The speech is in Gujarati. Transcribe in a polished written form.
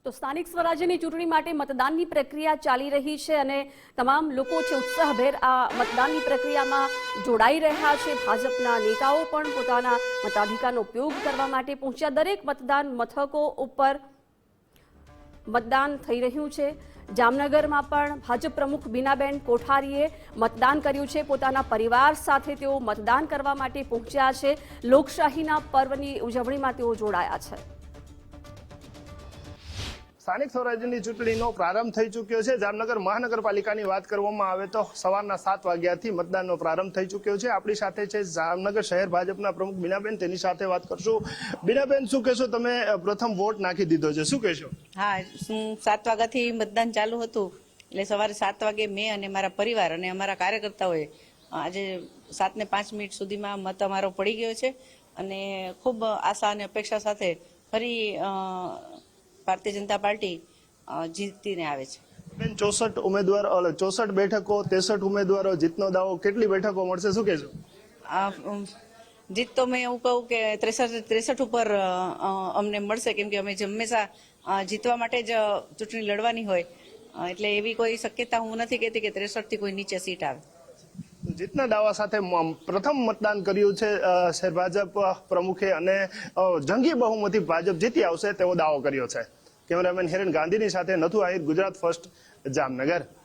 તો સ્થાનિક સ્વરાજ્યની ચૂંટણી માટે મતદાનની પ્રક્રિયા ચાલી રહી છે અને તમામ લોકો છે ઉત્સાહભેર આ મતદાનની પ્રક્રિયામાં જોડાઈ રહ્યા છે। ભાજપના નેતાઓ પણ પોતાના મતાધિકારનો ઉપયોગ કરવા માટે પહોંચ્યા। દરેક મતદાન મથકો ઉપર મતદાન થઈ રહ્યું છે। જામનગરમાં પણ ભાજપ પ્રમુખ બીનાબેન કોઠારીએ મતદાન કર્યું છે। પોતાના પરિવાર સાથે તેઓ મતદાન કરવા માટે પહોંચ્યા છે। લોકશાહીના પર્વની ઉજવણીમાં તેઓ જોડાયા છે। સ્થાનિક સ્વરાજ્યની ચૂંટણીનો પ્રારંભ થઈ ચૂક્યો છે। જામનગર મહાનગરપાલિકાની વાત કરવામાં આવે તો સવારના 7 વાગ્યાથી મતદાનનો પ્રારંભ થઈ ચૂક્યો છે। આપણી સાથે છે જામનગર શહેર ભાજપના પ્રમુખ બીનાબેન, તેની સાથે વાત કરશું। બીનાબેન, શું કહેશો? તમે પ્રથમ વોટ નાખી દીધો છે, શું કહેશો? હા, 7 વાગ્યાથી મતદાન ચાલુ હતું, એટલે સવારે 7 વાગે મેં અને મારા પરિવાર અને અમારા કાર્યકર્તાઓએ આજે 7:05 સુધીમાં મત અમારો પડી ગયો છે અને ખૂબ આશા અને અપેક્ષા સાથે ફરી ભારતીય જનતા પાર્ટી જીતીને આવે છે। બેન, 64 બેઠકો, 63 ઉમેદવારો, જીતનો દાવો, કેટલી બેઠકો મળશે, શું કહેશો? જીત તો મેં એવું કહું કે 63 ઉપર અમને મળશે, કેમ કે અમે હંમેશા જીતવા માટે જ ચૂંટણી લડવાની હોય, એટલે એવી કોઈ શક્યતા હું નથી કહેતી કે 63 થી કોઈ નીચે સીટ આવે। જીતના દાવા સાથે પ્રથમ મતદાન કર્યું છે શહેર ભાજપ પ્રમુખે અને જંગી બહુમતી ભાજપ જીતી આવશે તેવો દાવો કર્યો છે। કેમેરામેન હિરેન ગાંધીની સાથે નથુ આહિર, ગુજરાત ફર્સ્ટ, જામનગર।